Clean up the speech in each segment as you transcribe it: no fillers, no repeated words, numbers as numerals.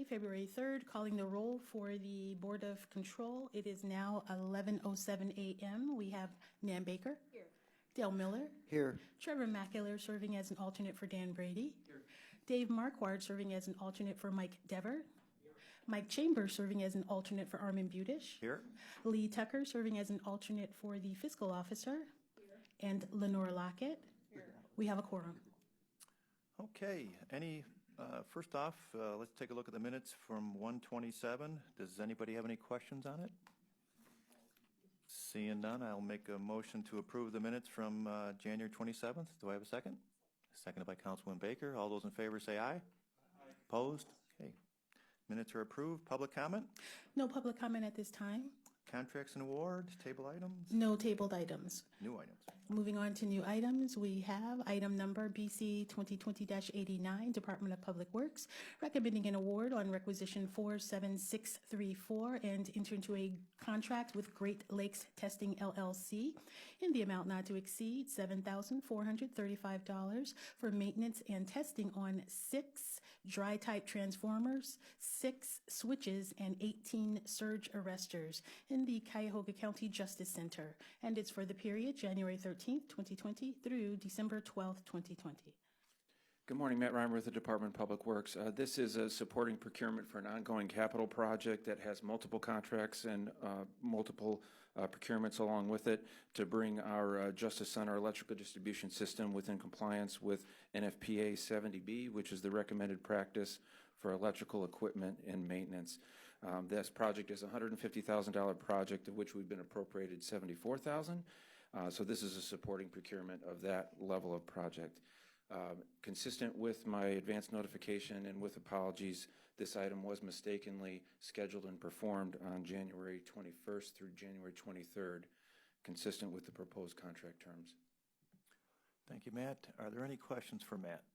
February 3rd, calling the roll for the Board of Control. It is now 11:07 a.m. We have Nan Baker. Here. Dale Miller. Here. Trevor Mackler serving as an alternate for Dan Brady. Here. Dave Marquardt serving as an alternate for Mike Dever. Here. Mike Chambers serving as an alternate for Armin Budish. Here. Lee Tucker serving as an alternate for the Fiscal Officer. Here. And Lenore Lockett. Here. We have a quorum. Okay. First off, let's take a look at the minutes from 1/27. Does anybody have any questions on it? Seeing none, I'll make a motion to approve the minutes from January 27th. Do I have a second? Seconded by Councilwoman Baker. All those in favor say aye. Aye. Opposed? Okay. Minutes are approved. Public comment? No public comment at this time. Contracts and awards, table items? No tabled items. New items. Moving on to new items, we have item number BC 2020-89, Department of Public Works, recommending an award on requisition 47634 and enter into a contract with Great Lakes Testing LLC in the amount not to exceed $7,435 for maintenance and testing on 6 dry type transformers, 6 switches, and 18 surge arresters in the Cuyahoga County Justice Center. And it's for the period January 13th, 2020 through December 12th, 2020. Good morning, Matt Reimer with the Department of Public Works. This is a supporting procurement for an ongoing capital project that has multiple contracts and multiple procurements along with it to bring our Justice Center electrical distribution system within compliance with NFPA 70B, which is the recommended practice for electrical equipment and maintenance. This project is a $150,000 project, of which we've been appropriated $74,000. So this is a supporting procurement of that level of project. Consistent with my advance notification and with apologies, this item was mistakenly scheduled and performed on January 21st through January 23rd, consistent with the proposed contract terms. Thank you, Matt. Are there any questions for Matt?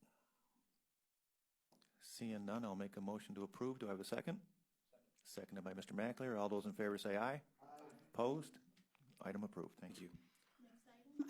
Seeing none, I'll make a motion to approve. Do I have a second? Seconded by Mr. Mackler. All those in favor say aye. Aye. Opposed? Item approved. Thank you.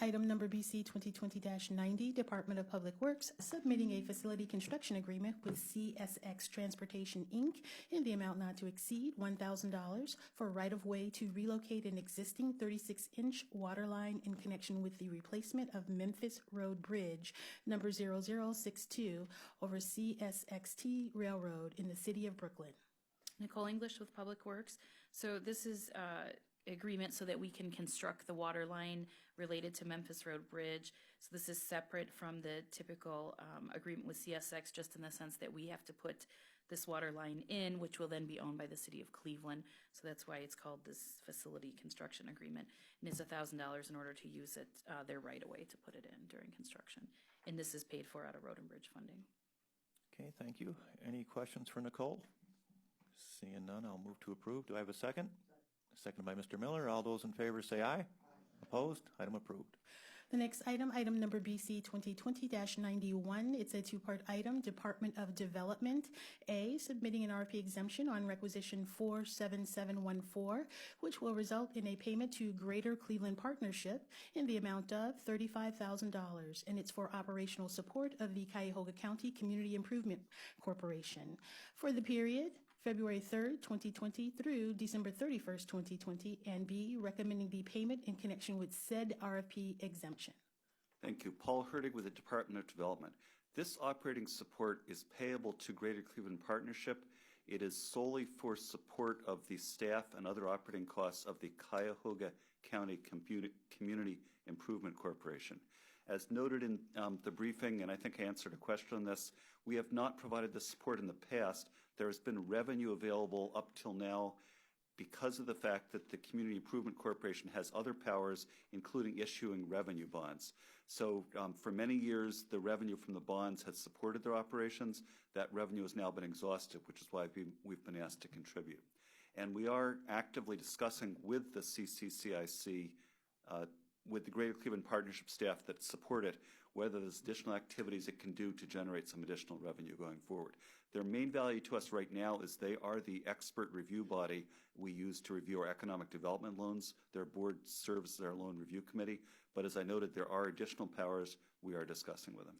Item number BC 2020-90, Department of Public Works, submitting a facility construction agreement with CSX Transportation, Inc. in the amount not to exceed $1,000 for right-of-way to relocate an existing 36-inch water line in connection with the replacement of Memphis Road Bridge, number 0062, over CSXT Railroad in the city of Brooklyn. Nicole English with Public Works. So this is agreement so that we can construct the water line related to Memphis Road Bridge. So this is separate from the typical agreement with CSX, just in the sense that we have to put this water line in, which will then be owned by the city of Cleveland. So that's why it's called this facility construction agreement. And it's $1,000 in order to use it, their right away to put it in during construction. And this is paid for out of road and bridge funding. Okay, thank you. Any questions for Nicole? Seeing none, I'll move to approve. Do I have a second? Seconded by Mr. Miller. All those in favor say aye. Aye. Opposed? Item approved. The next item, item number BC 2020-91. It's a two-part item. Department of Development, A, submitting an RFP exemption on requisition 47714, which will result in a payment to Greater Cleveland Partnership in the amount of $35,000, and it's for operational support of the Cuyahoga County Community Improvement Corporation for the period February 3rd, 2020 through December 31st, 2020, and B, recommending the payment in connection with said RFP exemption. Thank you. Paul Hertig with the Department of Development. This operating support is payable to Greater Cleveland Partnership. It is solely for support of the staff and other operating costs of the Cuyahoga County Community Improvement Corporation. As noted in the briefing, and I think I answered a question on this, we have not provided this support in the past. There has been revenue available up till now because of the fact that the Community Improvement Corporation has other powers, including issuing revenue bonds. So for many years, the revenue from the bonds has supported their operations. That revenue has now been exhausted, which is why we've been asked to contribute. And we are actively discussing with the CCCIC, with the Greater Cleveland Partnership staff that support it, whether there's additional activities it can do to generate some additional revenue going forward. Their main value to us right now is they are the expert review body we use to review our economic development loans. Their board serves as our loan review committee, but as I noted, there are additional powers we are discussing with them.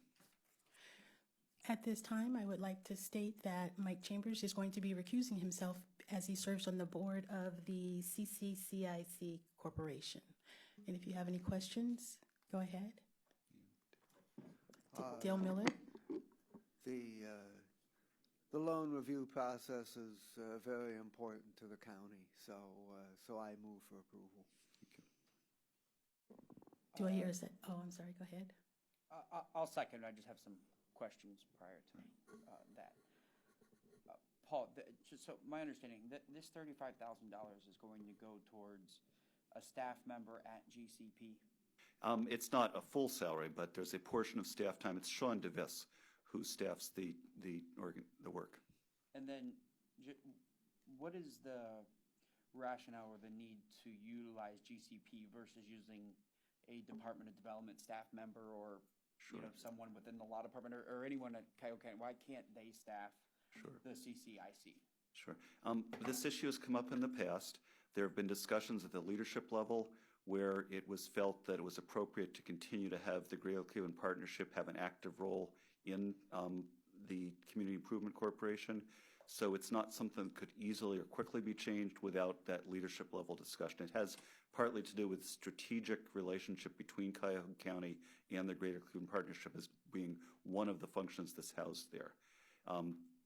At this time, I would like to state that Mike Chambers is going to be recusing himself as he serves on the board of the CCCIC Corporation. And if you have any questions, go ahead. Dale Miller? The loan review process is very important to the county, so I move for approval. Do I hear a second? Oh, I'm sorry, go ahead. I'll second. I just have some questions prior to that. Paul, just so my understanding, this $35,000 is going to go towards a staff member at GCP? It's not a full salary, but there's a portion of staff time. It's Sean DeVis who staffs the work. And then what is the rationale or the need to utilize GCP versus using a Department of Development staff member or someone within the law department or anyone at Cuyahoga County? Why can't they staff the CCIC? Sure. This issue has come up in the past. There have been discussions at the leadership level where it was felt that it was appropriate to continue to have the Greater Cleveland Partnership have an active role in the Community Improvement Corporation. So it's not something that could easily or quickly be changed without that leadership level discussion. It has partly to do with strategic relationship between Cuyahoga County and the Greater Cleveland Partnership as being one of the functions that's housed there.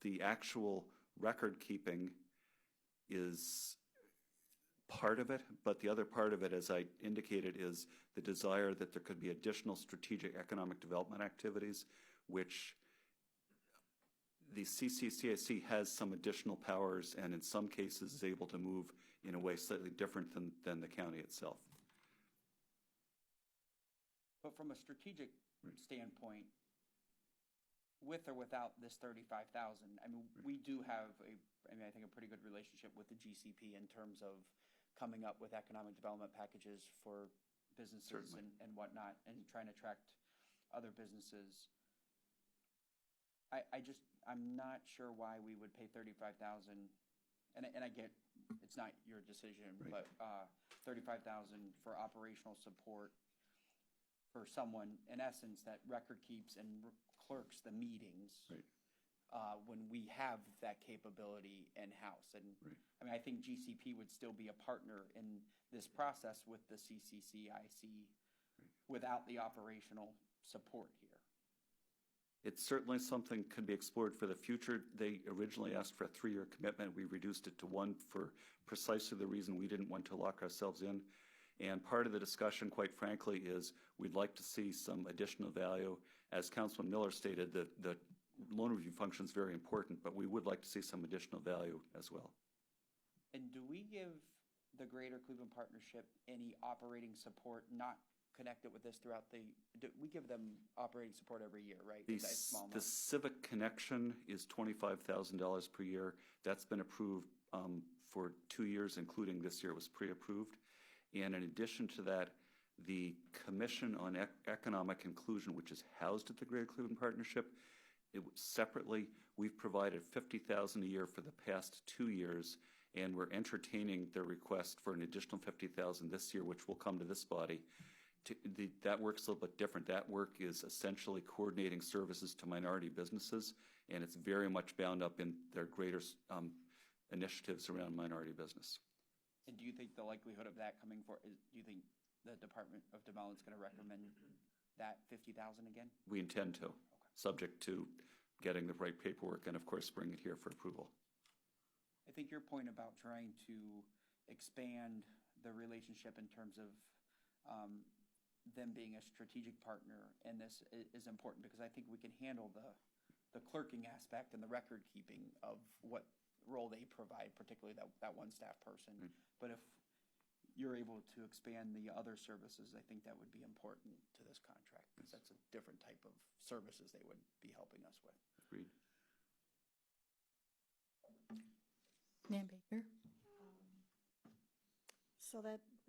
The actual record keeping is part of it, but the other part of it, as I indicated, is the desire that there could be additional strategic economic development activities, which the CCCIC has some additional powers and in some cases is able to move in a way slightly different than the county itself. But from a strategic standpoint, with or without this $35,000, I mean, we do have I think a pretty good relationship with the GCP in terms of coming up with economic development packages for businesses and whatnot, and trying to attract other businesses. I'm not sure why we would pay $35,000, and I get it's not your decision, but $35,000 for operational support for someone, in essence, that record keeps and clerks the meetings when we have that capability in-house. And I mean, I think GCP would still be a partner in this process with the CCCIC without the operational support here. It's certainly something could be explored for the future. They originally asked for a 3-year commitment. We reduced it to 1 for precisely the reason we didn't want to lock ourselves in. And part of the discussion, quite frankly, is we'd like to see some additional value. As Councilman Miller stated, the loan review function is very important, but we would like to see some additional value as well. And do we give the Greater Cleveland Partnership any operating support, not connected with this throughout we give them operating support every year, right? The Civic Connection is $25,000 per year. That's been approved for 2 years, including this year it was pre-approved. And in addition to that, the Commission on Economic Inclusion, which is housed at the Greater Cleveland Partnership, separately, we've provided $50,000 a year for the past 2 years, and we're entertaining their request for an additional $50,000 this year, which will come to this body. That work's a little bit different. That work is essentially coordinating services to minority businesses, and it's very much bound up in their greater initiatives around minority business. And do you think the likelihood of that coming do you think the Department of Development is going to recommend that $50,000 again? We intend to, subject to getting the right paperwork and, of course, bring it here for approval. I think your point about trying to expand the relationship in terms of them being a strategic partner in this is important, because I think we can handle the clerking aspect and the record keeping of what role they provide, particularly that one staff person. But if you're able to expand the other services, I think that would be important to this contract, because that's a different type of services they would be helping us with. Agreed. Nan Baker?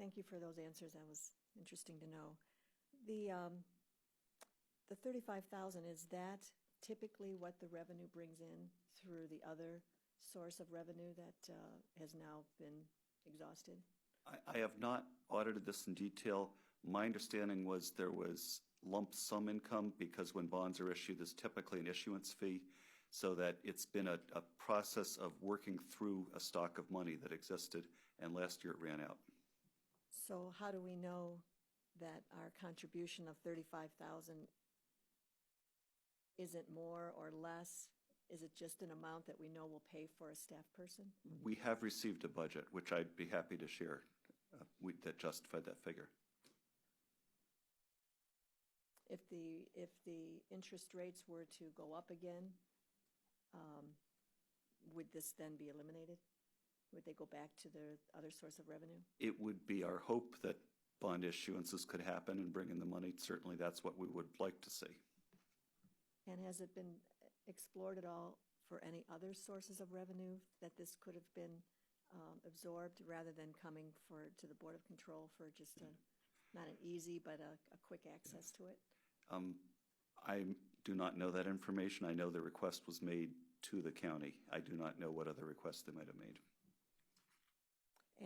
Thank you for those answers. That was interesting to know. The $35,000, is that typically what the revenue brings in through the other source of revenue that has now been exhausted? I have not audited this in detail. My understanding was there was lump sum income because when bonds are issued, there's typically an issuance fee, so that it's been a process of working through a stock of money that existed, and last year it ran out. So how do we know that our contribution of 35,000 isn't more or less? Is it just an amount that we know will pay for a staff person? We have received a budget, which I'd be happy to share, that justified that figure. If the interest rates were to go up again, would this then be eliminated? Would they go back to their other source of revenue? It would be our hope that bond issuances could happen and bring in the money. Certainly, that's what we would like to see. And has it been explored at all for any other sources of revenue that this could have been absorbed rather than coming to the Board of Control for just not an easy but a quick access to it? I do not know that information. I know the request was made to the county. I do not know what other requests they might have made.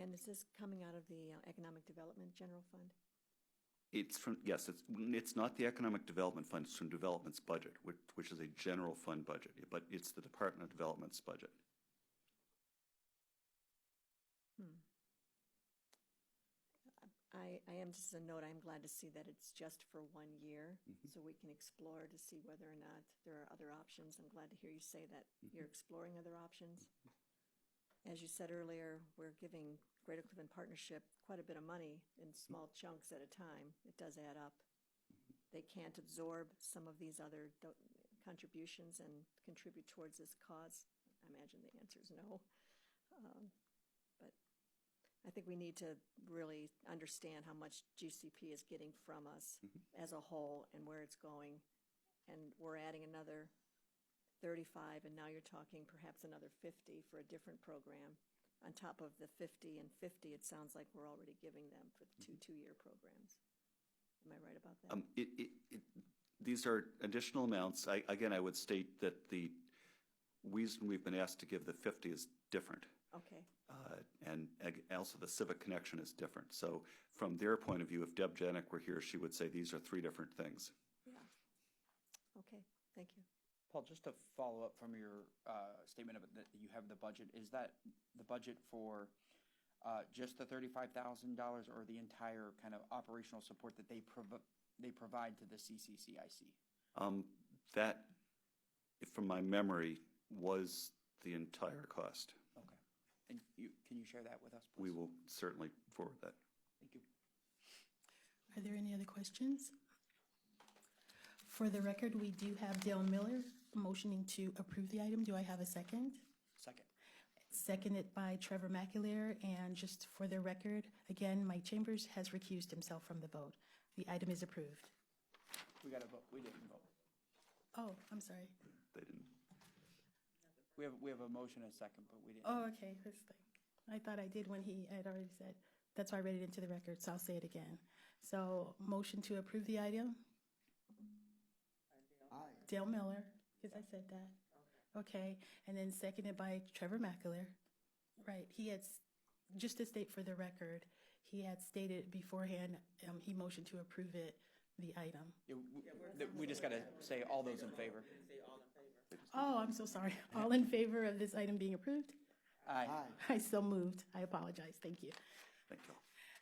And is this coming out of the Economic Development General Fund? It's from, yes, it's not the Economic Development Fund, it's from Development's budget, which is a general fund budget, but it's the Department of Development's budget. I am, just a note, I'm glad to see that it's just for 1 year, so we can explore to see whether or not there are other options. I'm glad to hear you say that you're exploring other options. As you said earlier, we're giving Greater Cleveland Partnership quite a bit of money in small chunks at a time. It does add up. They can't absorb some of these other contributions and contribute towards this cause. I imagine the answer is no. But I think we need to really understand how much GCP is getting from us as a whole and where it's going. And we're adding another 35, and now you're talking perhaps another 50 for a different program. On top of the 50 and 50, it sounds like we're already giving them for the two-year programs. Am I right about that? These are additional amounts. Again, I would state that the reason we've been asked to give the 50 is different. Okay. And also the civic connection is different. So from their point of view, if Deb Janik were here, she would say these are three different things. Yeah. Okay, thank you. Paul, just to follow up from your statement of it, that you have the budget, is that the budget for just the $35,000 or the entire kind of operational support that they provide to the CCCIC? That, from my memory, was the entire cost. Okay. And can you share that with us, please? We will certainly forward that. Thank you. Are there any other questions? For the record, we do have Dale Miller motioning to approve the item. Do I have a second? Second. Seconded by Trevor McAleer. And just for the record, again, Mike Chambers has recused himself from the vote. The item is approved. We got to vote. We didn't vote. Oh, I'm sorry. They didn't. We have a motion and a second, but we didn't. Oh, okay. I thought I did when he had already said. That's why I read it into the record, so I'll say it again. So, motion to approve the item? Aye. Dale Miller, because I said that. Okay, and then seconded by Trevor McAleer. Right, he had, just to state for the record, he had stated beforehand, he motioned to approve the item. Yeah, we just got to say all those in favor. Oh, I'm so sorry. All in favor of this item being approved? Aye. I so moved. I apologize. Thank you. Thank you.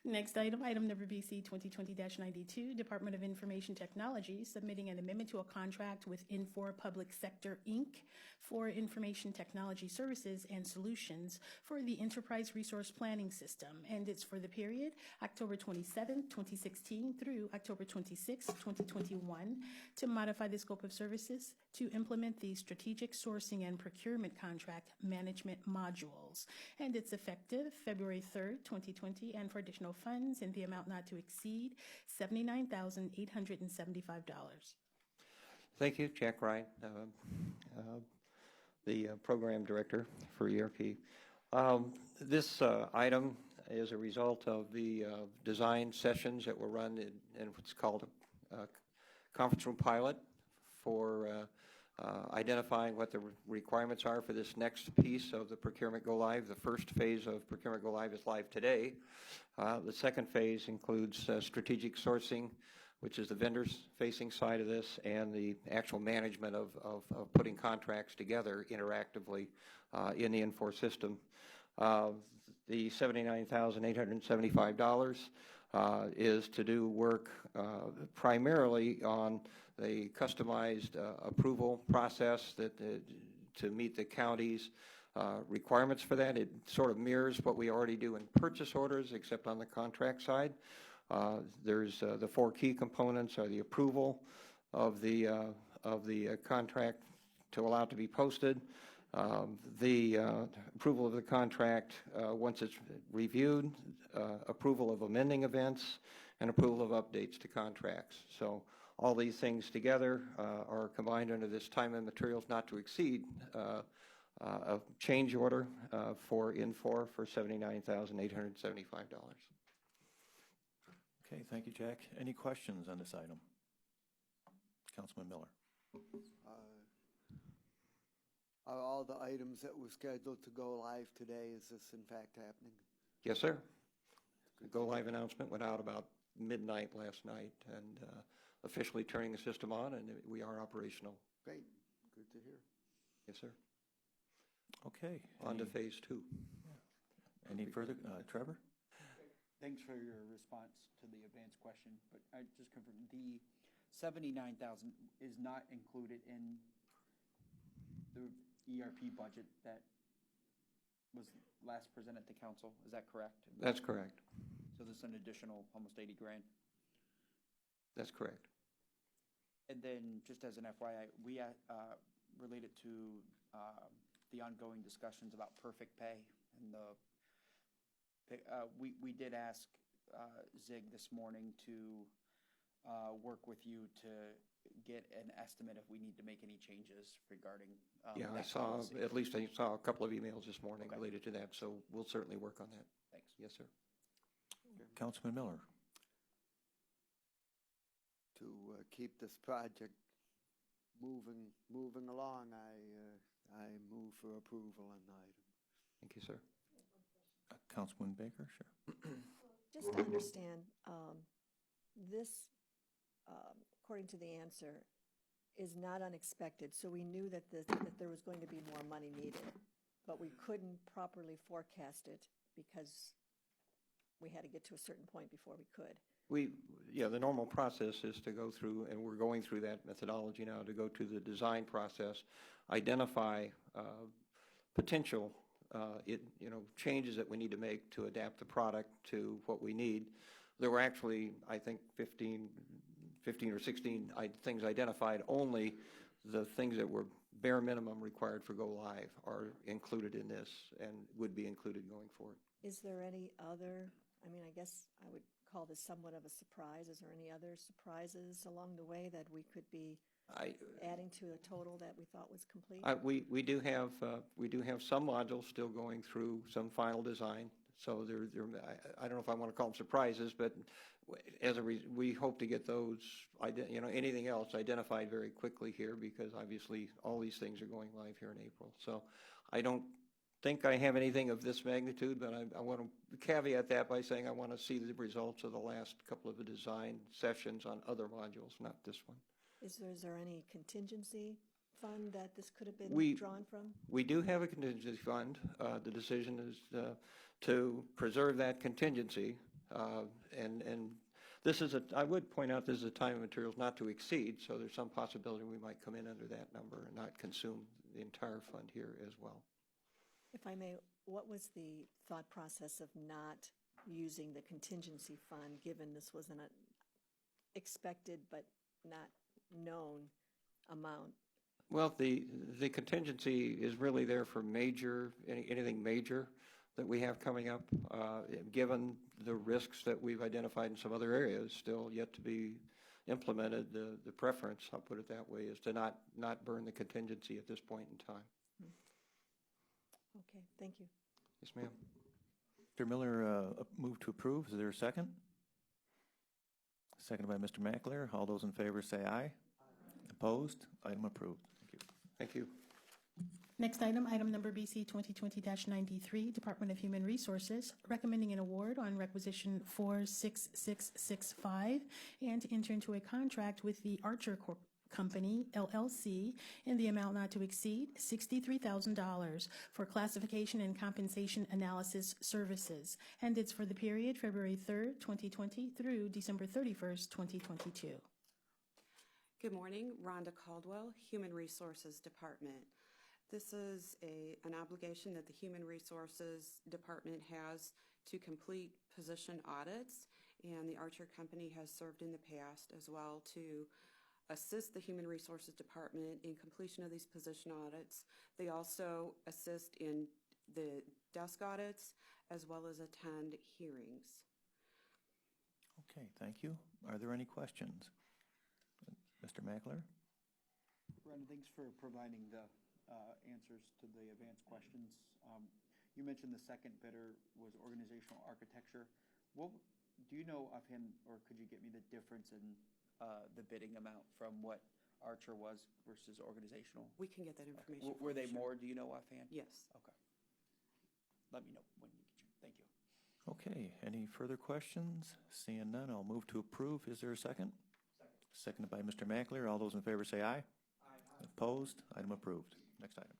Next item, item number BC 2020-92, Department of Information Technology submitting an amendment to a contract with Infor Public Sector, Inc. for information technology services and solutions for the Enterprise Resource Planning System. And it's for the period October 27, 2016 through October 26, 2021 to modify the scope of services to implement the Strategic Sourcing and Procurement Contract Management modules. And it's effective February 3rd, 2020, and for additional funds in the amount not to exceed $79,875. Thank you, Jack Wright, the program director for ERP. This item is a result of the design sessions that were run in what's called a conference room pilot for identifying what the requirements are for this next piece of the Procurement GoLive. The first phase of Procurement GoLive is live today. The second phase includes strategic sourcing, which is the vendors-facing side of this, and the actual management of putting contracts together interactively in the Infor system. The $79,875 is to do work primarily on the customized approval process that to meet the county's requirements for that. It sort of mirrors what we already do in purchase orders, except on the contract side. There's the 4 key components are the approval of the contract to allow it to be posted, the approval of the contract once it's reviewed, approval of amending events, and approval of updates to contracts. So all these things together are combined under this time and materials not to exceed a change order for Infor for $79,875. Okay, thank you, Jack. Any questions on this item? Councilman Miller. Are all the items that were scheduled to go live today, is this in fact happening? Yes, sir. The GoLive announcement went out about midnight last night, and officially turning the system on, and we are operational. Great, good to hear. Yes, sir. Okay. On to phase 2. Any further? Trevor? Thanks for your response to the advanced question, but I just confirm, the 79,000 is not included in the ERP budget that was last presented to council, is that correct? That's correct. So this is an additional almost 80 grand? That's correct. And then, just as an FYI, we related to the ongoing discussions about perfect pay, and we did ask Zig this morning to work with you to get an estimate if we need to make any changes regarding Yeah, I that saw, policy. at least I saw a couple of emails this morning Okay. related to that, so we'll certainly work on that. Thanks. Yes, sir. Councilman Miller. To keep this project moving along, I move for approval on the item. Thank you, sir. Councilman Baker, sure. Just to understand, this, according to the answer, is not unexpected. So we knew that there was going to be more money needed, but we couldn't properly forecast it because we had to get to a certain point before we could. The normal process is to go through, and we're going through that methodology now, to go to the design process, identify potential changes that we need to make to adapt the product to what we need. There were actually, I think, 15 or 16 things identified. Only the things that were bare minimum required for GoLive are included in this and would be included going forward. Is there any other, I guess I would call this somewhat of a surprise. Is there any other surprises along the way that we could be adding to a total that we thought was complete? We do have some modules still going through some final design. So I don't know if I want to call them surprises, but we hope to get those, anything else identified very quickly here, because obviously all these things are going live here in April. So I don't think I have anything of this magnitude, but I want to caveat that by saying I want to see the results of the last couple of the design sessions on other modules, not this one. Is there any contingency fund that this could have been drawn from? We do have a contingency fund. The decision is to preserve that contingency, and this is I would point out this is a time and materials not to exceed, so there's some possibility we might come in under that number and not consume the entire fund here as well. If I may, what was the thought process of not using the contingency fund, given this was an expected but not known amount? Well, the contingency is really there for anything major that we have coming up, given the risks that we've identified in some other areas still yet to be implemented. The preference, I'll put it that way, is to not burn the contingency at this point in time. Okay, thank you. Yes, ma'am. Mr. Miller, move to approve. Is there a second? Seconded by Mr. McAleer. All those in favor say aye. Opposed? Item approved. Thank you. Thank you. Next item, item number BC 2020-93, Department of Human Resources, recommending an award on requisition 46665 and to enter into a contract with the Archer Company, LLC, in the amount not to exceed $63,000 for classification and compensation analysis services. And it's for the period February 3rd, 2020 through December 31st, 2022. Good morning, Rhonda Caldwell, Human Resources Department. This is an obligation that the Human Resources Department has to complete position audits, and the Archer Company has served in the past as well to assist the Human Resources Department in completion of these position audits. They also assist in the desk audits as well as attend hearings. Okay, thank you. Are there any questions? Mr. Mackler? Ron, thanks for providing the answers to the advanced questions. You mentioned the second bidder was organizational architecture. What do you know offhand, or could you get me the difference in the bidding amount from what Archer was versus organizational? We can get that information. Were they sure. more? Do you know offhand? Yes. Okay. Let me know when you get your. Thank you. Okay, any further questions? Seeing none, I'll move to approve. Is there a second? Seconded by Mr. Mackler. All those in favor say aye. Aye. Opposed? Item approved. Next item.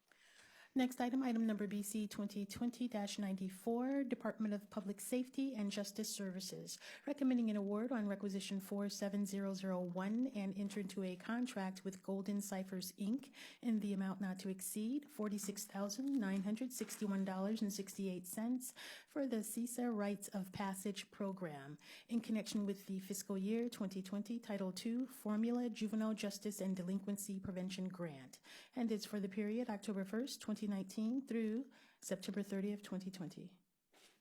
Next item, item number BC 2020-94, Department of Public Safety and Justice Services, recommending an award on requisition 47001 and enter into a contract with Golden Ciphers, Inc. in the amount not to exceed $46,961.68 for the CISA Rites of Passage program in connection with the fiscal year 2020 Title II Formula Juvenile Justice and Delinquency Prevention Grant. And it's for the period October 1st, 2019 through September 30th, 2020.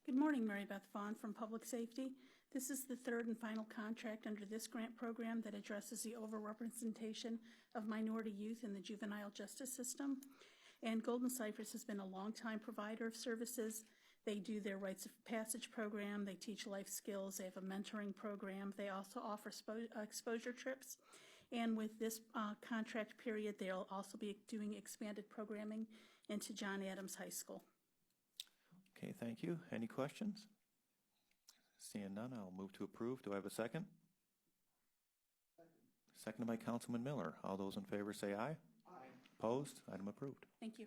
Good morning, Mary Beth Vaughn from Public Safety. This is the third and final contract under this grant program that addresses the overrepresentation of minority youth in the juvenile justice system. And Golden Ciphers has been a longtime provider of services. They do their Rites of Passage program. They teach life skills. They have a mentoring program. They also offer exposure trips. And with this contract period, they'll also be doing expanded programming into John Adams High School. Okay, thank you. Any questions? Seeing none, I'll move to approve. Do I have a second? Seconded by Councilman Miller. All those in favor say aye. Aye. Opposed? Item approved. Thank you.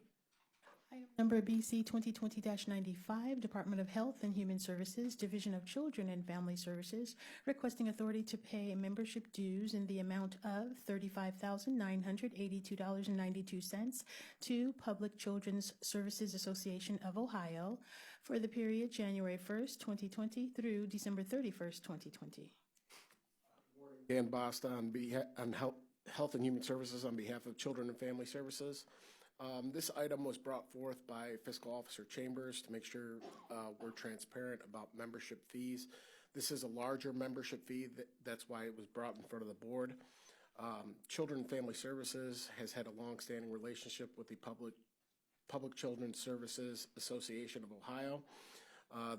Item number BC 2020-95, Department of Health and Human Services, Division of Children and Family Services, requesting authority to pay membership dues in the amount of $35,982.92 to Public Children's Services Association of Ohio for the period January 1st, 2020 through December 31st, 2020. Dan Bost on Health and Human Services on behalf of Children and Family Services. This item was brought forth by Fiscal Officer Chambers to make sure we're transparent about membership fees. This is a larger membership fee. That's why it was brought in front of the board. Children and Family Services has had a long-standing relationship with the Public Children's Services Association of Ohio.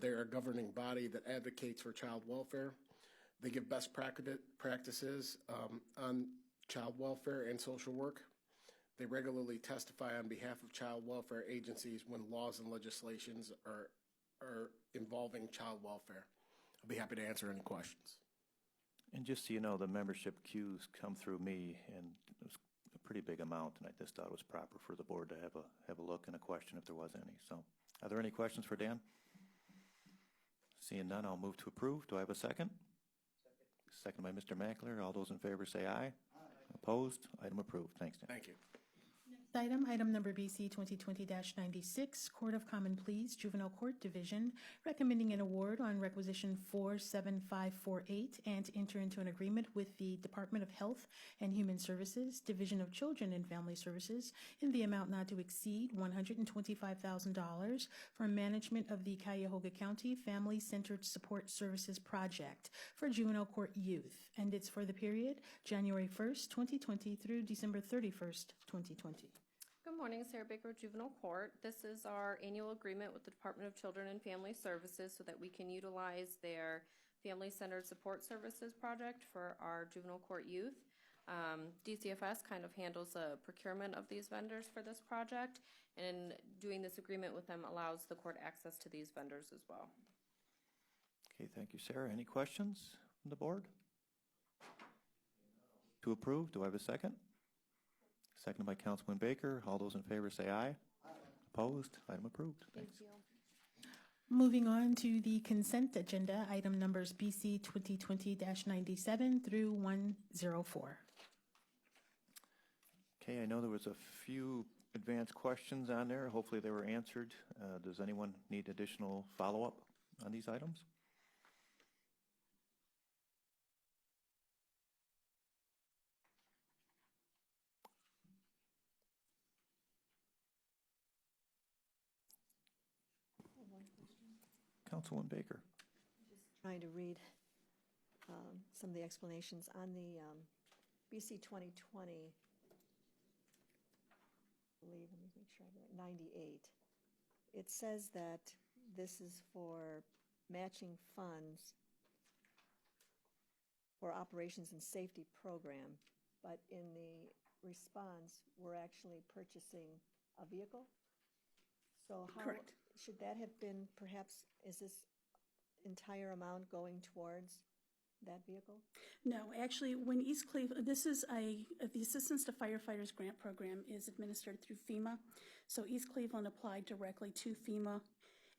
They're a governing body that advocates for child welfare. They give best practices on child welfare and social work. They regularly testify on behalf of child welfare agencies when laws and legislations are involving child welfare. I'll be happy to answer any questions. And just so you know, the membership queues come through me, and it was a pretty big amount, and I just thought it was proper for the board to have a look and a question if there was any. So, are there any questions for Dan? Seeing none, I'll move to approve. Do I have a second? Second by Mr. Mackler. All those in favor say aye. Aye. Opposed? Item approved. Thanks, Dan. Thank you. Item number BC 2020-96, Court of Common Pleas, Juvenile Court Division, recommending an award on requisition 47548 and enter into an agreement with the Department of Health and Human Services, Division of Children and Family Services, in the amount not to exceed $125,000 for management of the Cuyahoga County Family Centered Support Services Project for juvenile court youth. And it's for the period January 1st, 2020 through December 31st, 2020. Good morning, Sarah Baker, Juvenile Court. This is our annual agreement with the Department of Children and Family Services so that we can utilize their Family Centered Support Services project for our juvenile court youth. DCFS kind of handles the procurement of these vendors for this project, and doing this agreement with them allows the court access to these vendors as well. Okay, thank you, Sarah. Any questions from the board? To approve, do I have a second? Seconded by Councilman Baker. All those in favor say aye. Opposed? Item approved. Thanks. Thank you. Moving on to the consent agenda, item numbers BC 2020-97 through 104. Okay, I know there was a few advanced questions on there. Hopefully they were answered. Does anyone need additional follow-up on these items? Councilwoman Baker. Trying to read some of the explanations on the BC 2020. Let me make sure I got it, 98. It says that this is for matching funds for operations and safety program, but in the response, we're actually purchasing a vehicle. So how Correct. should that have been, perhaps, is this entire amount going towards that vehicle? No, actually, when East Cleveland, this is the Assistance to Firefighters Grant Program is administered through FEMA. So East Cleveland applied directly to FEMA,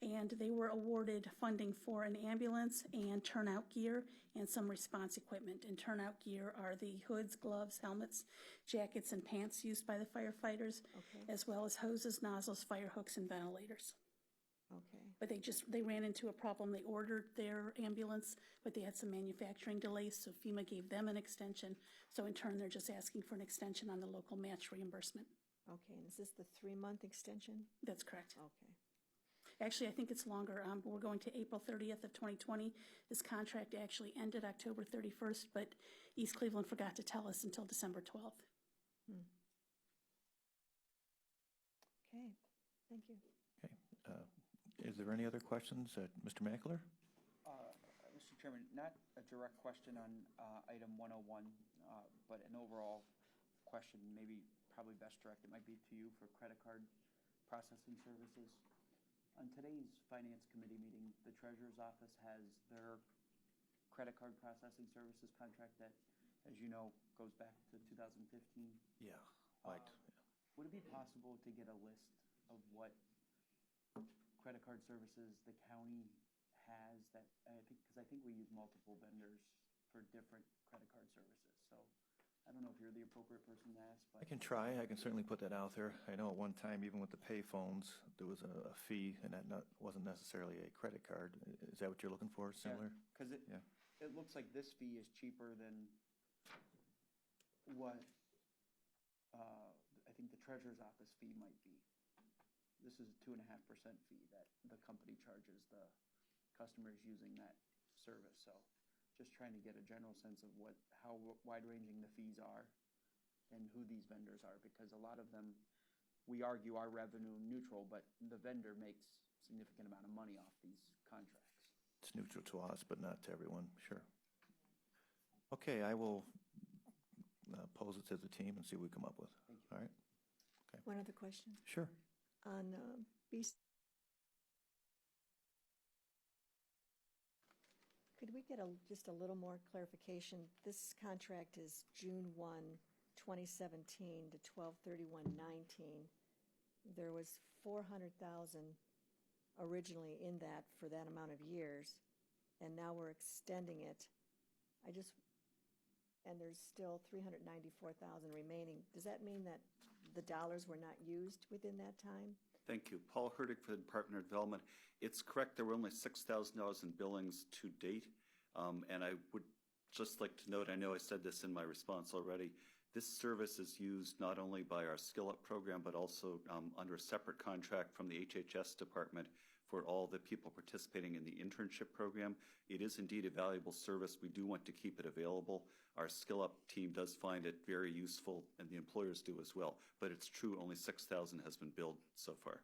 and they were awarded funding for an ambulance and turnout gear and some response equipment. And turnout gear are the hoods, gloves, helmets, jackets, and pants used by the firefighters, Okay. as well as hoses, nozzles, fire hooks, and ventilators. Okay. But they ran into a problem. They ordered their ambulance, but they had some manufacturing delays, so FEMA gave them an extension. So in turn, they're just asking for an extension on the local match reimbursement. Okay, and is this the 3-month extension? That's correct. Okay. Actually, I think it's longer. We're going to April 30th of 2020. This contract actually ended October 31st, but East Cleveland forgot to tell us until December 12th. Okay, thank you. Okay. Is there any other questions? Mr. Mackler? Mr. Chairman, not a direct question on item 101, but an overall question, probably best directed might be to you for credit card processing services. On today's Finance Committee meeting, the Treasurer's Office has their credit card processing services contract that, as you know, goes back to 2015. Yeah. Would it be possible to get a list of what credit card services the county has that, because I think we use multiple vendors for different credit card services. So I don't know if you're the appropriate person to ask, but I can try. I can certainly put that out there. I know at one time, even with the pay phones, there was a fee, and that wasn't necessarily a credit card. Is that what you're looking for, similar? Because it looks like this fee is cheaper than what I think the Treasurer's Office fee might be. This is a 2.5% fee that the company charges the customers using that service. So just trying to get a general sense of how wide-ranging the fees are and who these vendors are, because a lot of them, we argue, are revenue neutral, but the vendor makes a significant amount of money off these contracts. It's neutral to us, but not to everyone, sure. Okay, I will pose it to the team and see what we come up with. Thank you. All right? Okay. One other question. Sure. On BC, could we get just a little more clarification? This contract is June 1, 2017 to 12/31/19. There was $400,000 originally in that for that amount of years, and now we're extending it. And there's still $394,000 remaining. Does that mean that the dollars were not used within that time? Thank you. Paul Hurtig for the Department of Development. It's correct, there were only $6,000 in billings to date. And I would just like to note, I know I said this in my response already, this service is used not only by our Skill Up program, but also under a separate contract from the HHS department for all the people participating in the internship program. It is indeed a valuable service. We do want to keep it available. Our Skill Up team does find it very useful, and the employers do as well. But it's true, only $6,000 has been billed so far.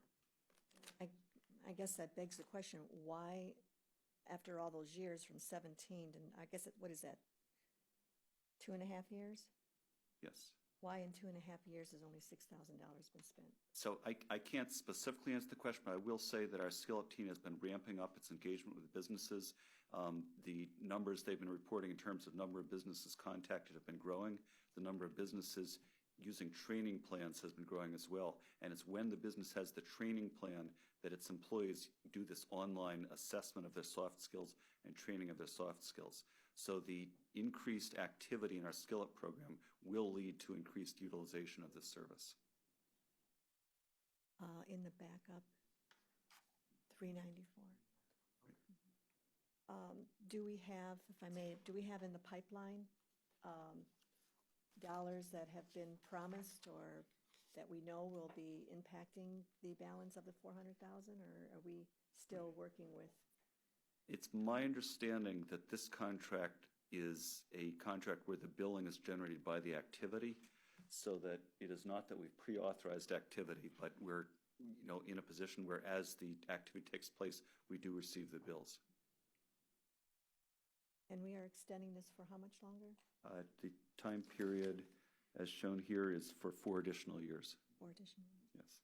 I guess that begs the question, why, after all those years from 17 to, I guess, what is that, 2.5 years? Yes. Why in 2.5 years has only $6,000 been spent? So I can't specifically answer the question, but I will say that our skill-up team has been ramping up its engagement with businesses. The numbers they've been reporting in terms of number of businesses contacted have been growing. The number of businesses using training plans has been growing as well. And it's when the business has the training plan that its employees do this online assessment of their soft skills and training of their soft skills. So the increased activity in our skill-up program will lead to increased utilization of this service. In the backup, 394. Do we have, if I may, do we have in the pipeline dollars that have been promised or that we know will be impacting the balance of the 400,000, or are we still working with? It's my understanding that this contract is a contract where the billing is generated by the activity, so that it is not that we've pre-authorized activity, but we're in a position where as the activity takes place, we do receive the bills. And we are extending this for how much longer? The time period, as shown here, is for 4 additional years. 4 additional years. Yes.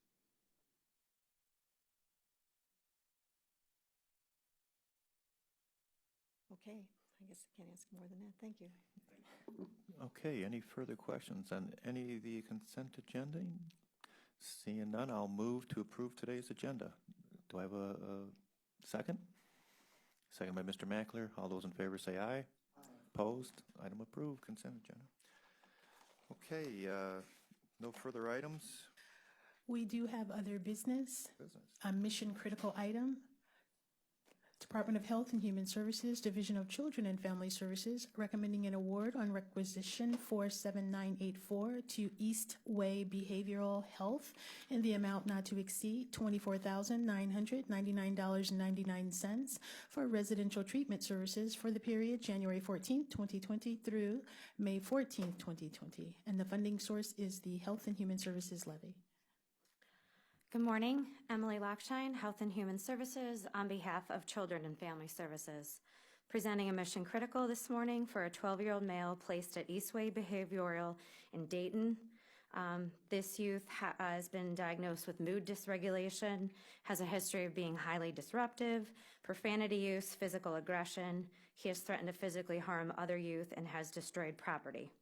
Okay, I guess I can't ask more than that. Thank you. Okay, any further questions on any of the consent agenda? Seeing none, I'll move to approve today's agenda. Do I have a second? Second by Mr. Mackler. All those in favor say aye. Aye. Opposed? Item approved. Consent agenda. Okay, no further items. We do have other business. A mission critical item. Department of Health and Human Services, Division of Children and Family Services, recommending an award on requisition 47984 to East Way Behavioral Health in the amount not to exceed $24,999.99 for residential treatment services for the period January 14th, 2020 through May 14th, 2020. And the funding source is the Health and Human Services levy. Good morning, Emily Lockshine, Health and Human Services, on behalf of Children and Family Services. Presenting a mission critical this morning for a 12-year-old male placed at Eastway Behavioral in Dayton. This youth has been diagnosed with mood dysregulation, has a history of being highly disruptive, profanity use, physical aggression. He has threatened to physically harm other youth and has destroyed property.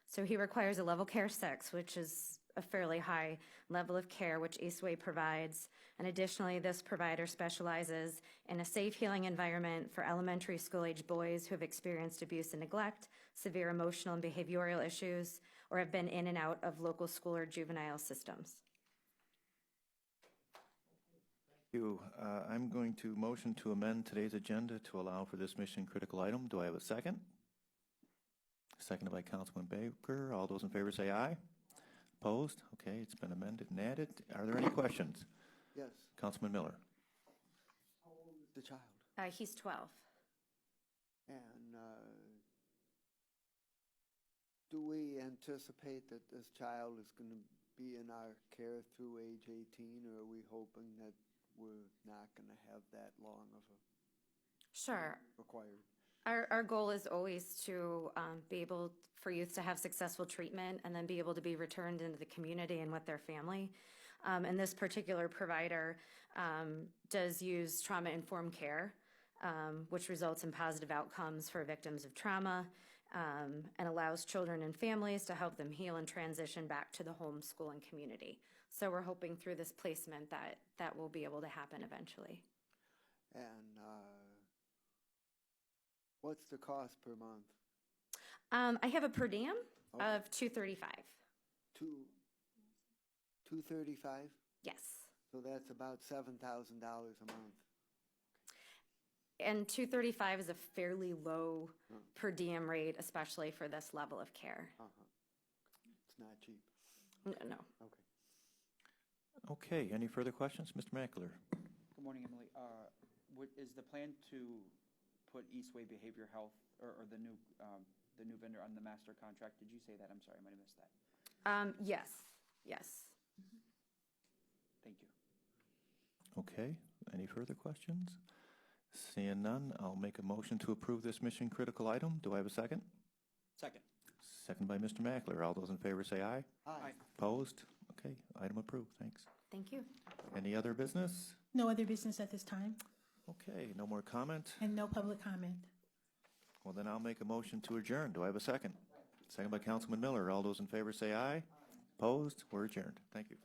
So he requires a level care 6, which is a fairly high level of care which Eastway provides. And additionally, this provider specializes in a safe healing environment for elementary school age boys who have experienced abuse and neglect, severe emotional and behavioral issues, or have been in and out of local school or juvenile systems. Thank you. I'm going to motion to amend today's agenda to allow for this mission critical item. Do I have a second? Seconded by Councilman Baker. All those in favor say aye. Opposed? Okay, it's been amended and added. Are there any questions? Yes. Councilman Miller. How old is the child? He's 12. And do we anticipate that this child is going to be in our care through age 18, or are we hoping that we're not going to have that long of a Sure. required? Our goal is always to be able for youth to have successful treatment and then be able to be returned into the community and with their family. And this particular provider does use trauma-informed care, which results in positive outcomes for victims of trauma and allows children and families to help them heal and transition back to the home, school, and community. So we're hoping through this placement that will be able to happen eventually. And what's the cost per month? I have a per diem of $235. $235? Yes. So that's about $7,000 a month. And $235 is a fairly low per diem rate, especially for this level of care. It's not cheap. No. Okay. Okay, any further questions? Mr. Mackler. Good morning, Emily. Is the plan to put Eastway Behavior Health or the new vendor on the master contract? Did you say that? I'm sorry, I might have missed that. Yes. Thank you. Okay, any further questions? Seeing none, I'll make a motion to approve this mission critical item. Do I have a second? Second. Second by Mr. Mackler. All those in favor say aye. Aye. Opposed? Okay, item approved. Thanks. Thank you. Any other business? No other business at this time, Okay, no more comment? and no public comment. Well, then I'll make a motion to adjourn. Do I have a second? Second by Councilman Miller. All those in favor say aye. Opposed? We're adjourned. Thank you.